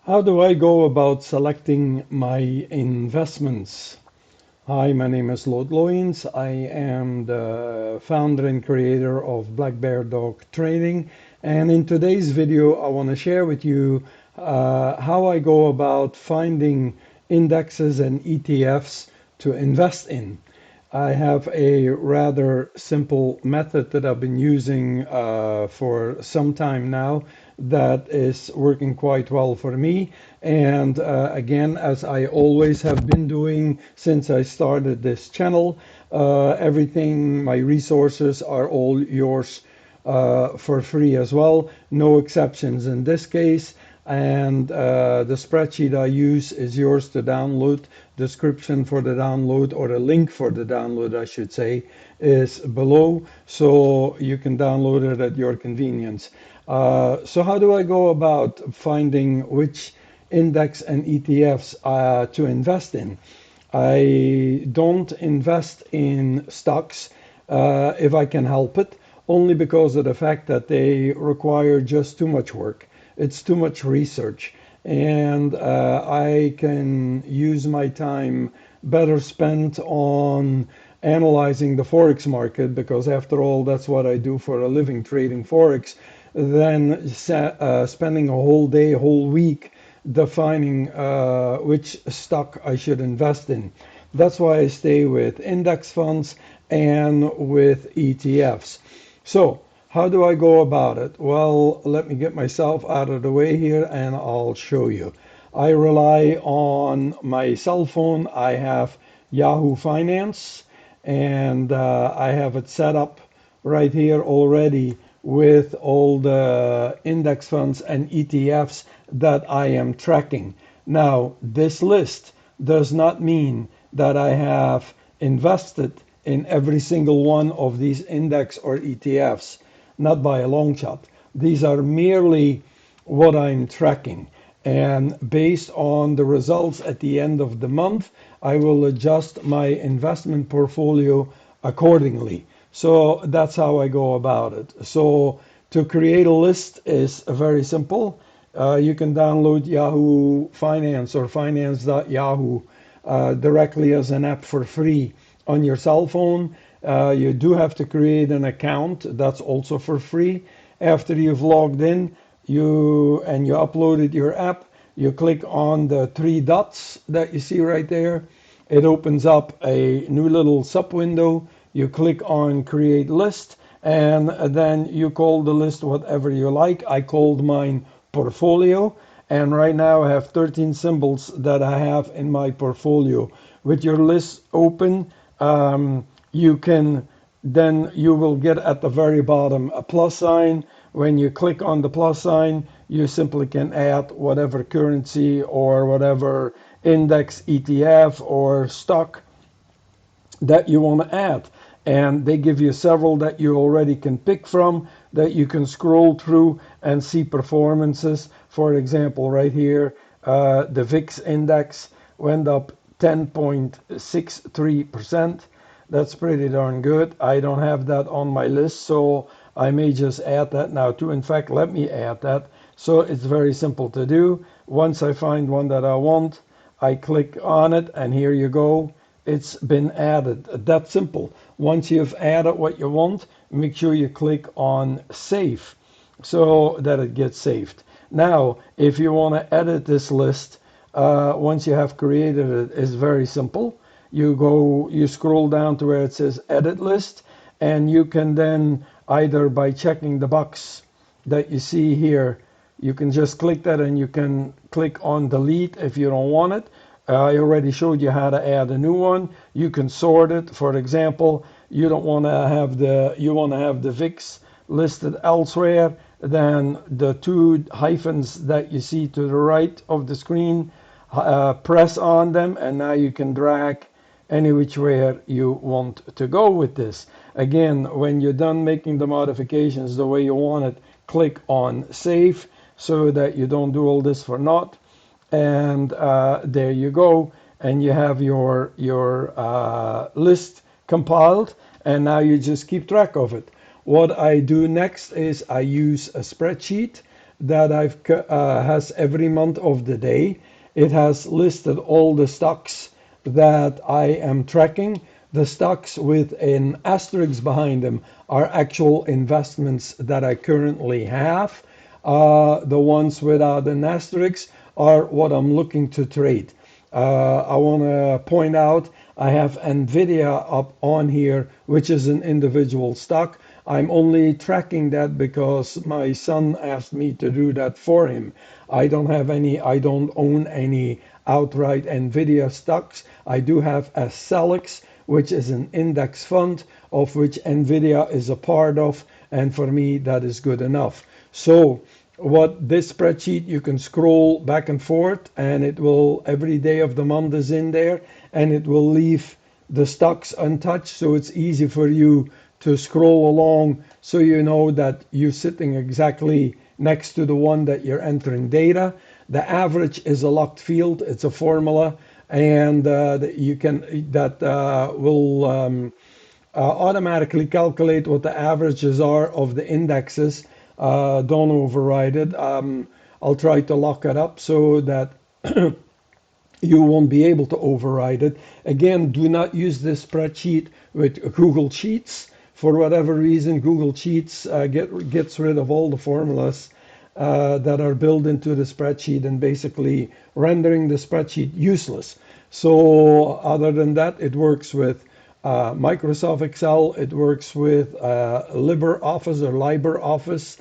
How do I go about selecting my investments? Hi, my name is Lord Loyens. I am the founder and creator of Black Bear Dog Training. And in today's video, I want to share with you how I go about finding indexes and ETFs to invest in. I have a rather simple method that I've been using for some time now that is working quite well for me. And again, as I always have been doing since I started this channel, everything, my resources are all yours for free as well. No exceptions in this case. And the spreadsheet I use is yours to download. Description for the download, or a link for the download, I should say, is below, so you can download it at your convenience. So how do I go about finding which index and ETFs to invest in? I don't invest in stocks if I can help it, only because of the fact that they require just too much work. It's too much research, and I can use my time better spent on analyzing the forex market, because after all, that's what I do for a living, trading forex, than spending a whole day, whole week defining which stock I should invest in. That's why I stay with index funds and with ETFs. So, how do I go about it? Well, let me get myself out of the way here and I'll show you. I rely on my cell phone. I have Yahoo Finance, and I have it set up right here already with all the index funds and ETFs that I am tracking. Now, this list does not mean that I have invested in every single one of these index or ETFs, not by a long shot. These are merely what I'm tracking. And based on the results at the end of the month, I will adjust my investment portfolio accordingly. So that's how I go about it. So to create a list is very simple. You can download Yahoo Finance or finance.yahoo directly as an app for free on your cell phone. You do have to create an account. That's also for free. After you've logged in, you uploaded your app, you click on the three dots that you see right there. It opens up a new little sub window. You click on create list, and then you call the list whatever you like. I called mine portfolio, and right now I have 13 symbols that I have in my portfolio. With your list open, you will get at the very bottom a plus sign. When you click on the plus sign, you simply can add whatever currency or whatever index, ETF, or stock that you want to add. And they give you several that you already can pick from, that you can scroll through and see performances. For example, right here, the VIX index went up 10.63%. That's pretty darn good. I don't have that on my list, so I may just add that now too. In fact, let me add that. So it's very simple to do. Once I find one that I want, I click on it, and here you go. It's been added. That's simple. Once you've added what you want, make sure you click on save so that it gets saved. Now, if you want to edit this list, once you have created it, it's very simple. You scroll down to where it says edit list, and you can then either by checking the box that you see here, you can just click that and you can click on delete if you don't want it. I already showed you how to add a new one. You can sort it. For example, you want to have the VIX listed elsewhere. Then the two hyphens that you see to the right of the screen, press on them, and now you can drag any which way you want to go with this. Again, when you're done making the modifications the way you want it, click on save so that you don't do all this for naught. And there you go, and you have your list compiled, and now you just keep track of it. What I do next is I use a spreadsheet that has every month of the day. It has listed all the stocks that I am tracking. The stocks with an asterisk behind them are actual investments that I currently have. The ones without an asterisk are what I'm looking to trade. I want to point out I have Nvidia up on here, which is an individual stock. I'm only tracking that because my son asked me to do that for him. I don't own any outright Nvidia stocks. I do have a Celix, which is an index fund of which Nvidia is a part of, and for me that is good enough. So what this spreadsheet, you can scroll back and forth, and it will, every day of the month is in there, and it will leave the stocks untouched, so it's easy for you to scroll along, so you know that you're sitting exactly next to the one that you're entering data. The average is a locked field. It's a formula, and you can that will automatically calculate what the averages are of the indexes. Don't override it. I'll try to lock it up so that you won't be able to override it. Again, do not use this spreadsheet with Google Sheets. For whatever reason, Google Sheets gets rid of all the formulas that are built into the spreadsheet and basically rendering the spreadsheet useless. So other than that, it works with Microsoft Excel, it works with LibreOffice or LibreOffice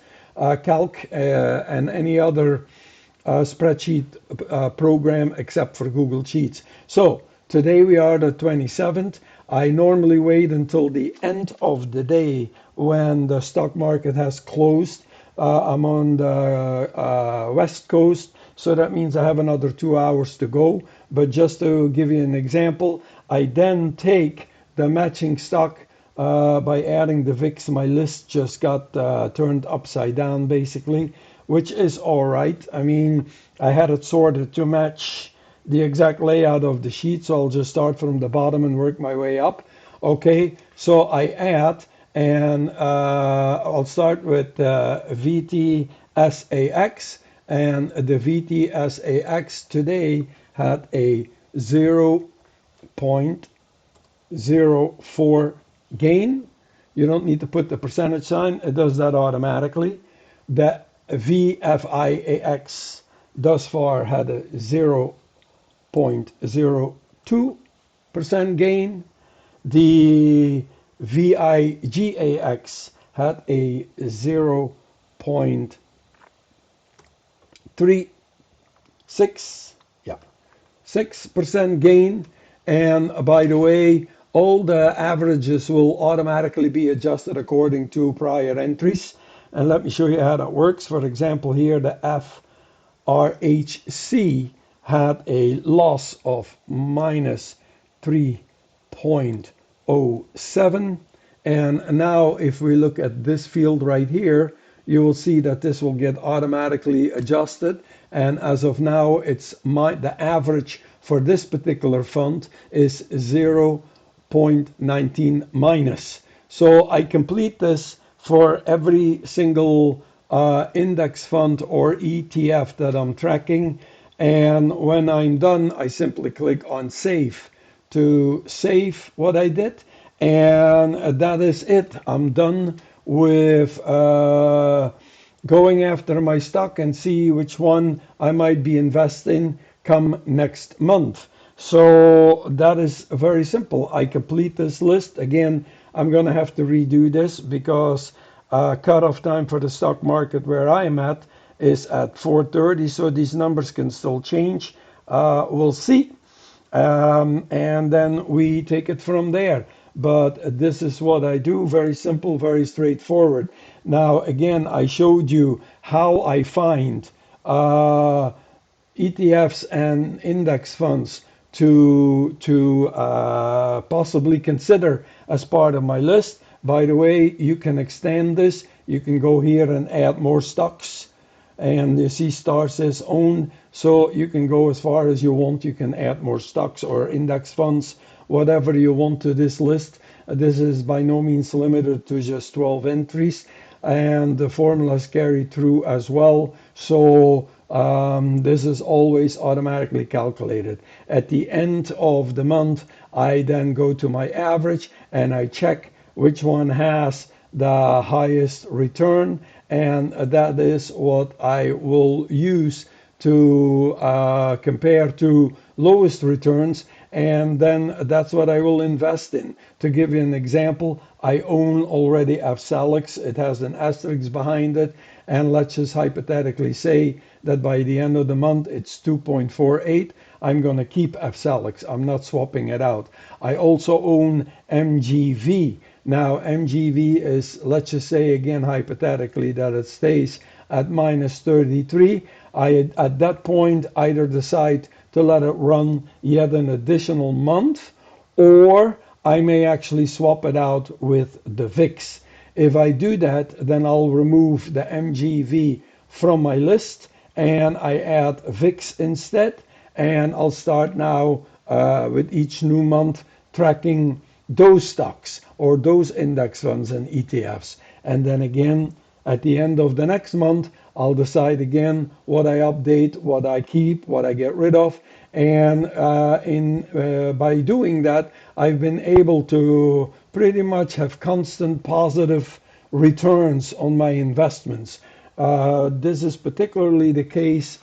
Calc, and any other spreadsheet program except for Google Sheets. So today we are the 27th. I normally wait until the end of the day when the stock market has closed. I'm on the West Coast, so that means I have another 2 hours to go. But just to give you an example, I then take the matching stock by adding the VIX. My list just got turned upside down, basically, which is all right. I mean, I had it sorted to match the exact layout of the sheet, so I'll just start from the bottom and work my way up. Okay, so I add, and I'll start with VTSAX, and the VTSAX today had a 0.04 gain. You don't need to put the percentage sign, it does that automatically. The VFIAX thus far had a 0.02% gain. The VIGAX had a 0.36, yeah, 6% gain. And by the way, all the averages will automatically be adjusted according to prior entries. And let me show you how that works. For example, here the FRHC had a loss of minus 3.07. And now if we look at this field right here, you will see that this will get automatically adjusted. And as of now, the average for this particular fund is 0.19 minus. So I complete this for every single index fund or ETF that I'm tracking. And when I'm done, I simply click on save to save what I did. And that is it. I'm done with going after my stock and see which one I might be investing come next month. So that is very simple. I complete this list. Again, I'm going to have to redo this because cutoff time for the stock market where I am at is at 4:30, so these numbers can still change. We'll see. And then we take it from there. But this is what I do, very simple, very straightforward. Now, again, I showed you how I find ETFs and index funds to possibly consider as part of my list. By the way, you can extend this. You can go here and add more stocks. And you see star says own, so you can go as far as you want. You can add more stocks or index funds, whatever you want to this list. This is by no means limited to just 12 entries. and the formulas carry through as well. So this is always automatically calculated. At the end of the month, I then go to my average and I check which one has the highest return, and that is what I will use to compare to lowest returns, and then that's what I will invest in. To give you an example, I own already Afsalix. It has an asterisk behind it, and let's just hypothetically say that by the end of the month it's 2.48. I'm going to keep Afsalix. I'm not swapping it out. I also own MGV. Now, MGV is, let's just say again hypothetically, that it stays at minus 33. I, at that point, either decide to let it run yet an additional month, or I may actually swap it out with the VIX. If I do that, then I'll remove the MGV from my list and I add VIX instead. And I'll start now with each new month tracking those stocks or those index funds and ETFs. And then again, at the end of the next month, I'll decide again what I update, what I keep, what I get rid of. And by doing that, I've been able to pretty much have constant positive returns on my investments. This is particularly the case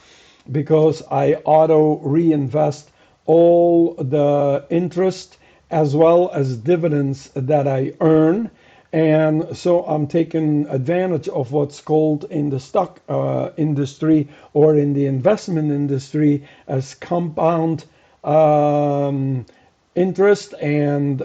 because I auto reinvest all the interest as well as dividends that I earn. And so I'm taking advantage of what's called in the stock industry or in the investment industry as compound interest and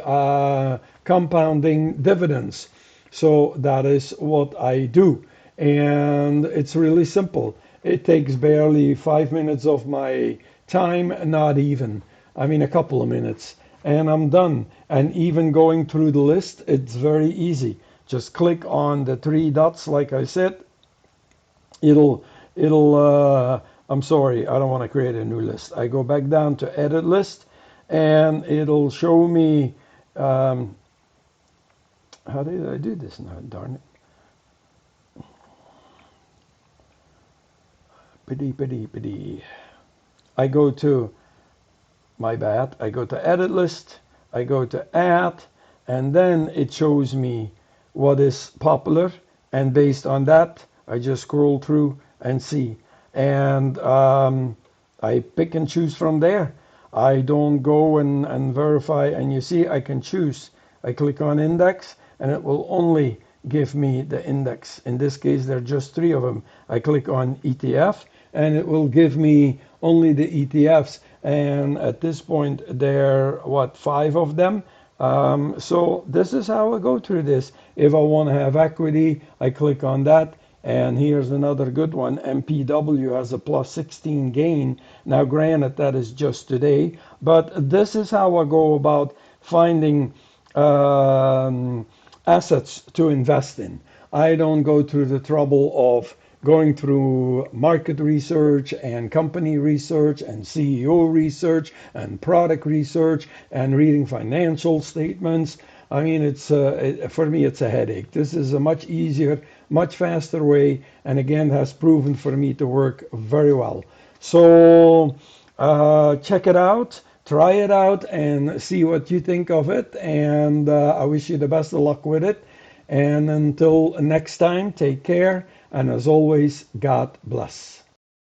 compounding dividends. So that is what I do. And it's really simple. It takes barely 5 minutes of my time, not even. I mean, a couple of minutes, and I'm done. And even going through the list, it's very easy. Just click on the three dots, like I said. I'm sorry, I don't want to create a new list. I go back down to edit list, and it'll show me, how did I do this now, darn it? Pity. I go to, my bad, I go to edit list, I go to add, and then it shows me what is popular, and based on that, I just scroll through and see. And I pick and choose from there. I don't go and verify, and you see I can choose. I click on index, and it will only give me the index. In this case, there are just three of them. I click on ETF, and it will give me only the ETFs. And at this point, there are, 5 of them. So this is how I go through this. If I want to have equity, I click on that. And here's another good one. MPW has a plus 16 gain. Now, granted, that is just today. But this is how I go about finding assets to invest in. I don't go through the trouble of going through market research and company research and CEO research and product research and reading financial statements. I mean, for me, it's a headache. This is a much easier, much faster way, and again, has proven for me to work very well. So check it out, try it out, and see what you think of it. And I wish you the best of luck with it. And until next time, take care. And as always, God bless.